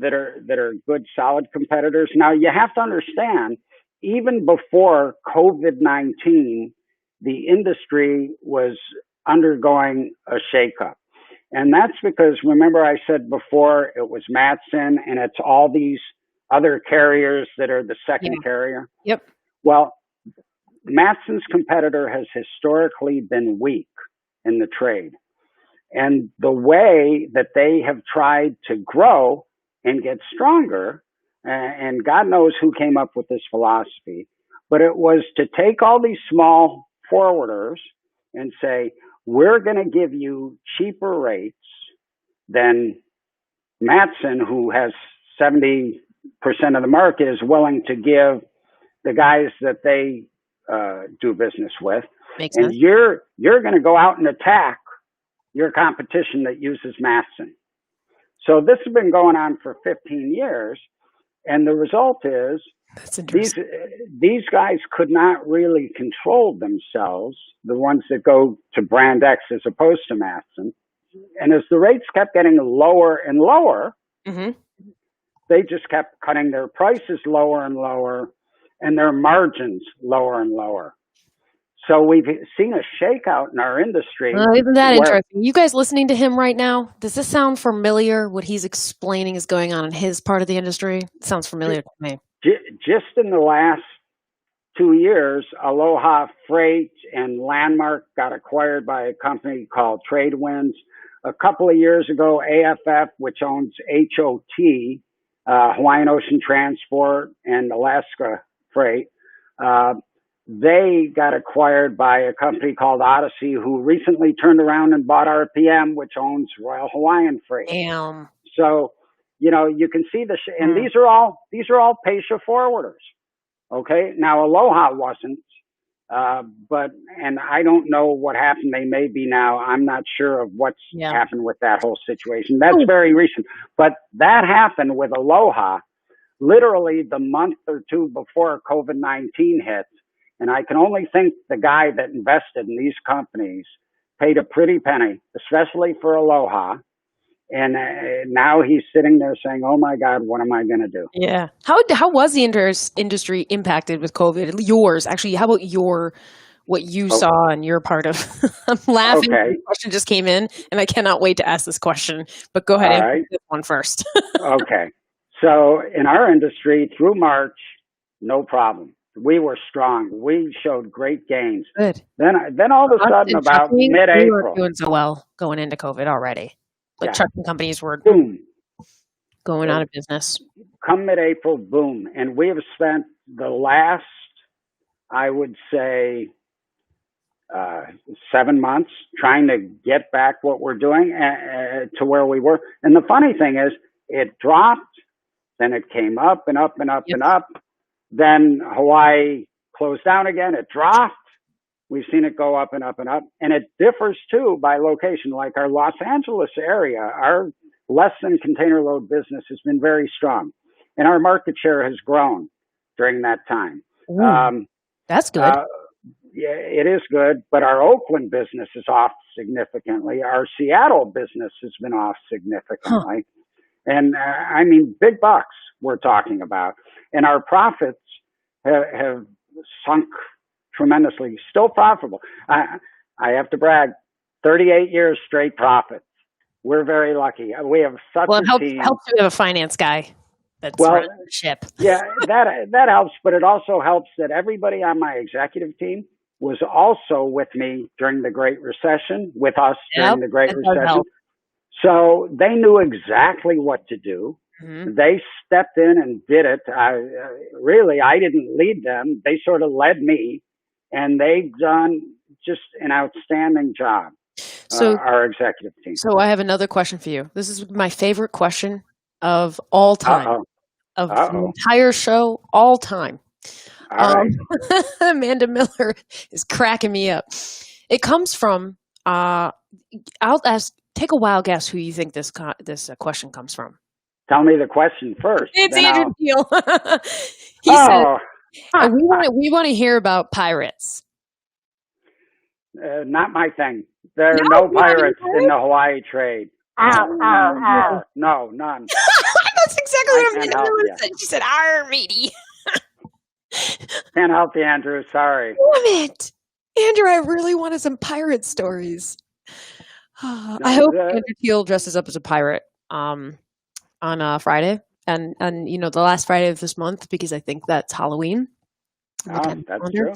that are good, solid competitors. Now, you have to understand, even before COVID-19, the industry was undergoing a shakeup. And that's because, remember I said before, it was Matson and it's all these other carriers that are the second carrier. Yep. Well, Matson's competitor has historically been weak in the trade. And the way that they have tried to grow and get stronger, and God knows who came up with this philosophy, but it was to take all these small forwarders and say, we're going to give you cheaper rates than Matson, who has 70% of the market, is willing to give the guys that they do business with. Makes and sense. You're going to go out and attack your competition that uses Matson. So this has been going on for 15 years. And the result is these guys could not really control themselves, the ones that go to brand X as opposed to Matson. And as the rates kept getting lower and lower, mm-hmm. they just kept cutting their prices lower and lower and their margins lower and lower. So we've seen a shakeout in our industry. Well, isn't that interesting? You guys listening to him right now, does this sound familiar? What he's explaining is going on in his part of the industry? It sounds familiar to me. Just in the last 2 years, Aloha Freight and Landmark got acquired by a company called Tradewinds. A couple of years ago, AFF, which owns HOT, Hawaiian Ocean Transport, and Alaska Freight, they got acquired by a company called Odyssey, who recently turned around and bought RPM, which owns Royal Hawaiian Freight. Damn. So, you can see and these are all Pasha forwarders. Okay. Now, Aloha wasn't, and I don't know what happened. They may be now. I'm not sure of what's Yeah. happened with that whole situation. That's very recent. But that happened with Aloha literally the month or two before COVID-19 hit. And I can only think the guy that invested in these companies paid a pretty penny, especially for Aloha. And now he's sitting there saying, "Oh my God, what am I going to do?" Yeah. How was the industry impacted with COVID? Yours, actually. How about what you saw and you're part of? I'm laughing. Okay. The question just came in, and I cannot wait to ask this question. But go ahead All and right. answer this one first. Okay. So in our industry, through March, no problem. We were strong. We showed great gains. Good. Then all of a sudden, about We mid-April, were doing so well going into COVID already. Like yeah, trucking companies were boom. going out of business. Come mid-April, boom. And we have spent the last, I would say, 7 months trying to get back what we're doing to where we were. And the funny thing is, it dropped, then it came up and up and up and up. Then Hawaii closed down again. It dropped. We've seen it go up and up and up. And it differs too by location. Like our Los Angeles area, our less than container load business has been very strong. And our market share has grown during that time. That's good. Yeah, it is good. But our Oakland business is off significantly. Our Seattle business has been off significantly. And I mean, big bucks we're talking about. And our profits have sunk tremendously. Still profitable. I have to brag, 38 years straight profit. We're very lucky. We have such a team. It helps to have a finance guy that's running the ship. Yeah, that helps. But it also helps that everybody on my executive team was also with me during the Great Recession, with us during the Great Recession. So they knew exactly what to do. Mm-hmm. They stepped in and did it. I didn't lead them. They sort of led me, and they've done just an outstanding job. So our executive team. So I have another question for you. This is my favorite question of all time, of the entire show, all time. All right. Amanda Miller is cracking me up. It comes from. I'll ask. Take a wild guess who you think this question comes from. Tell me the question first. It's Andrew Teal. He said, "We want to hear about pirates." Not my thing. There are no pirates in the Hawaii trade. No, none. That's exactly what Amanda Miller said. She said, "Arr, matey." Can't help you, Andrew. Sorry. Damn it, Andrew! I really wanted some pirate stories. I hope Andrew Teal dresses up as a pirate on Friday, and the last Friday of this month, because I think that's Halloween. That's true.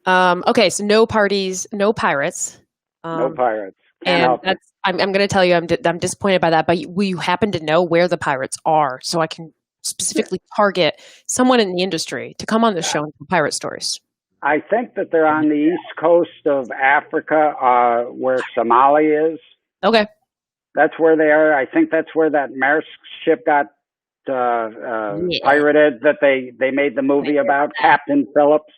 Okay, so no parties, no pirates. No pirates. And I'm going to tell you, I'm disappointed by that. But we happen to know where the pirates are, so I can specifically target someone in the industry to come on the show and tell pirate stories. I think that they're on the east coast of Africa, where Somalia is. Okay. That's where they are. I think that's where that Maersk ship got pirated that they made the movie about, Captain Phillips.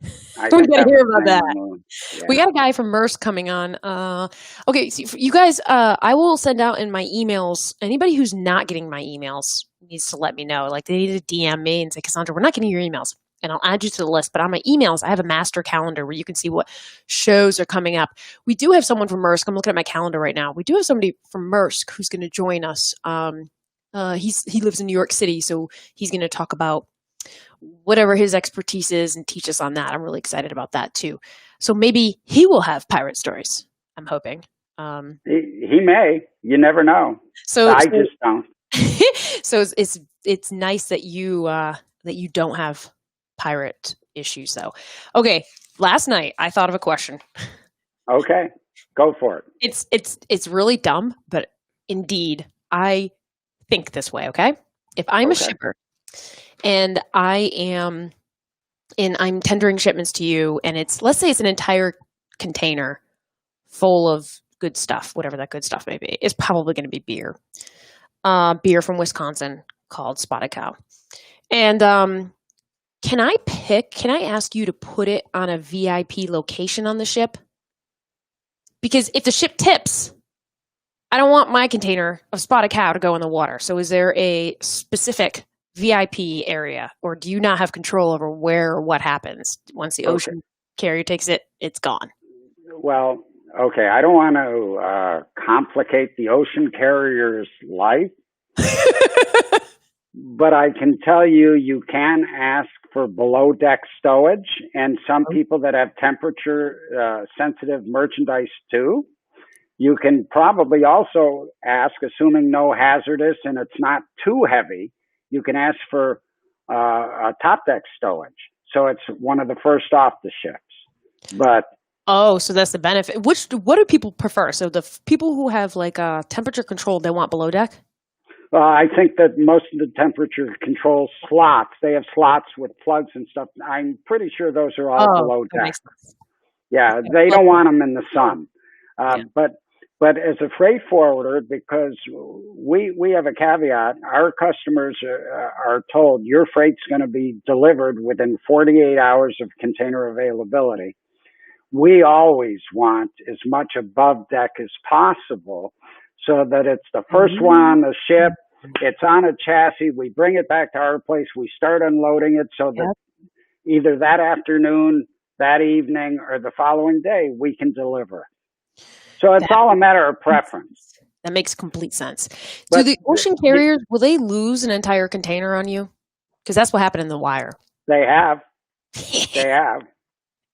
We got to hear about that. Yeah. We got a guy from Maersk coming on. Okay, so you guys, I will send out in my emails. Anybody who's not getting my emails needs to let me know. Like, they need to DM me and say, "Cassandra, we're not getting your emails." And I'll add you to the list. But on my emails, I have a master calendar where you can see what shows are coming up. We do have someone from Maersk. I'm looking at my calendar right now. We do have somebody from Maersk who's going to join us. He lives in New York City, so he's going to talk about whatever his expertise is and teach us on that. I'm really excited about that too. So maybe he will have pirate stories. I'm hoping. He may. You never know. So I just don't. So it's nice that you don't have pirate issues though. Okay, last night I thought of a question. Okay, go for it. It's really dumb, but indeed I think this way. Okay, if I'm a shipper and I'm tendering shipments to you, and let's say it's an entire container full of good stuff, whatever that good stuff may be. It's probably going to be beer from Wisconsin called Spotted Cow, and can I ask you to put it on a VIP location on the ship? Because if the ship tips, I don't want my container of spotted cow to go in the water. So is there a specific VIP area, or do you not have control over where or what happens once the ocean carrier takes it? It's gone. Well, okay, I don't want to complicate the ocean carrier's life, but I can tell you, you can ask for below deck stowage, and some people that have temperature sensitive merchandise too. You can probably also ask, assuming no hazardous and it's not too heavy, you can ask for a top deck stowage. So it's one of the first off the ships. But oh, so that's the benefit. What do people prefer? So the people who have like temperature control, they want below deck? I think that most of the temperature control slots, they have slots with plugs and stuff. I'm pretty sure those are all below deck. Makes sense. Yeah, Okay. they don't want them in the sun. Yeah. But as a freight forwarder, because we have a caveat, our customers are told your freight's going to be delivered within 48 hours of container availability. We always want as much above deck as possible so that it's the first one on the ship, it's on a chassis, we bring it back to our place, we start unloading it so that either that afternoon, that evening, or the following day, we can deliver. So it's all a matter of preference. That makes complete sense. Do the ocean carriers, will they lose an entire container on you? Because that's what happened in the wire. They have. They have.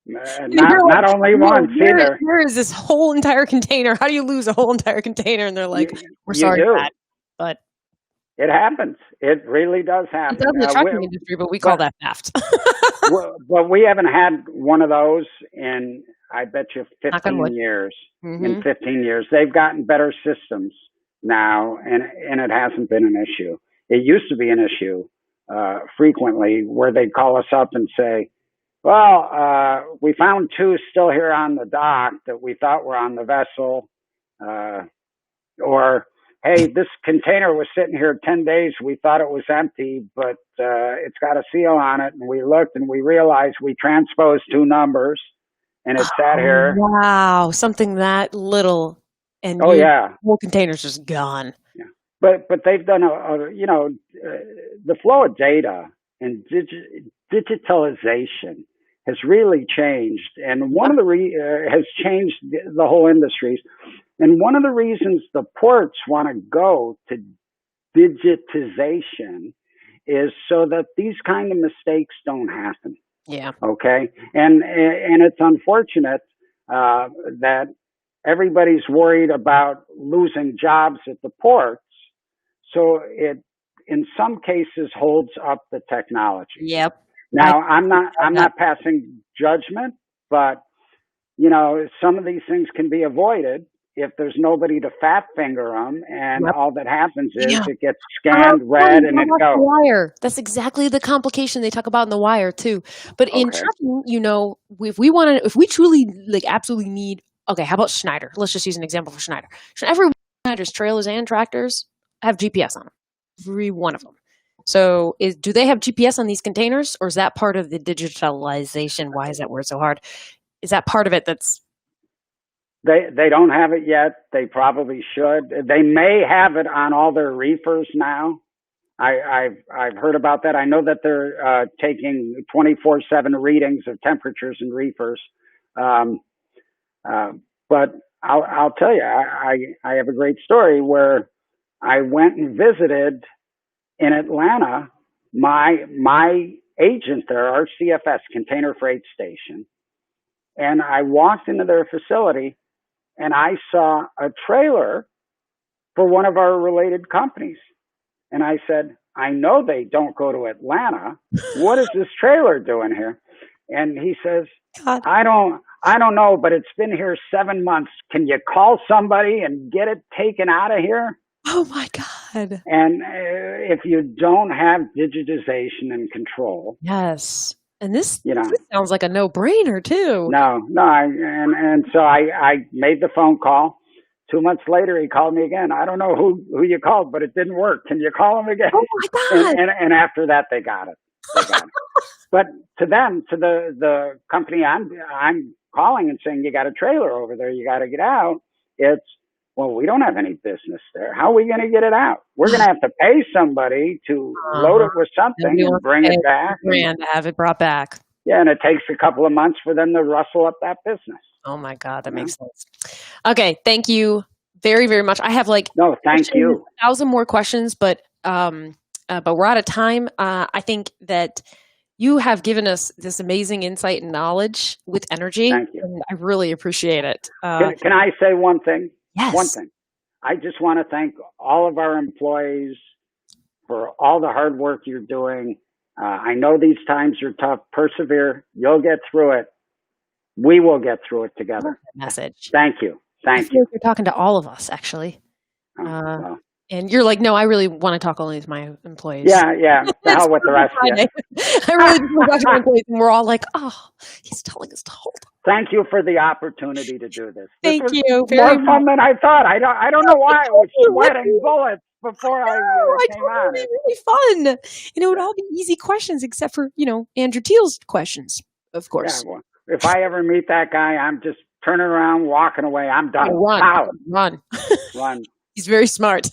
Not only once either. Here is this whole entire container. How do you lose a whole entire container? And they're like, we're sorry for that. But it happens. It really does happen. It does in the trucking industry, but we call that theft. But we haven't had one of those in, I bet you, 15 years. Mm-hmm. In 15 years. They've gotten better systems now, and it hasn't been an issue. It used to be an issue frequently where they'd call us up and say, well, we found two still here on the dock that we thought were on the vessel. Or, hey, this container was sitting here 10 days. We thought it was empty, but it's got a seal on it. And we looked and we realized we transposed two numbers and it sat here. Wow. Something that little. And the whole container's just gone. Yeah. But they've done the flow of data and digitalization has really changed, and one of the has changed the whole industries. And one of the reasons the ports want to go to digitization is so that these kind of mistakes don't happen. Yeah. Okay. And it's unfortunate that everybody's worried about losing jobs at the ports. So it, in some cases, holds up the technology. Yep. Now, I'm not passing judgment, but some of these things can be avoided if there's nobody to fat finger them, and all that happens is it gets scanned, read, and it goes. Wire. That's exactly the complication they talk about in the wire too. But in trucking, if we truly absolutely need, how about Schneider? Let's just use an example for Schneider. Every Schneider's trailers and tractors have GPS on them. Every one of them. So do they have GPS on these containers, or is that part of the digitalization? Why is that word so hard? Is that part of it that's... They don't have it yet. They probably should. They may have it on all their reefers now. I've heard about that. I know that they're taking 24/7 readings of temperatures and reefers. But I'll tell you, I have a great story where I went and visited in Atlanta my agent there, our CFS, Container Freight Station, and I walked into their facility and I saw a trailer for one of our related companies. And I said, I know they don't go to Atlanta. What is this trailer doing here? And he says, God. I don't know, but it's been here 7 months. Can you call somebody and get it taken out of here? Oh my God. And if you don't have digitization and control. Yes. And this sounds like a no-brainer too. No. And so I made the phone call. 2 months later, he called me again. I don't know who you called, but it didn't work. Can you call him again? Oh my God. And after that, they got it. But to them, to the company I'm calling and saying, you got a trailer over there, you got to get out. It's, well, we don't have any business there. How are we going to get it out? We're going to have to pay somebody to load it with something and bring it back. And have it brought back. Yeah, and it takes a couple of months for them to rustle up that business. Oh my God, that makes sense. Okay, thank you very, very much. I have no, thank you. 1,000 more questions, but we're out of time. I think that you have given us this amazing insight and knowledge with energy. Thank you. And I really appreciate it. Can I say one thing? Yes. One thing. I just want to thank all of our employees for all the hard work you're doing. I know these times are tough. Persevere. You'll get through it. We will get through it together. Message. Thank you. Thank you. You're talking to all of us, actually. Well. And you're like, no, I really want to talk only to my employees. Yeah. The hell with the rest of you. I really want to talk to my employees. And we're all like, oh, he's telling us to hold on. Thank you for the opportunity to do this. Thank this you. More fun than I thought. I don't know why I was sweating bullets before I came on. It would be really fun. And it would all be easy questions except for, Andrew Teal's questions, of course. Yeah, well, if I ever meet that guy, I'm just turning around, walking away. I'm done. Run. Pow. Run. Run. He's very smart.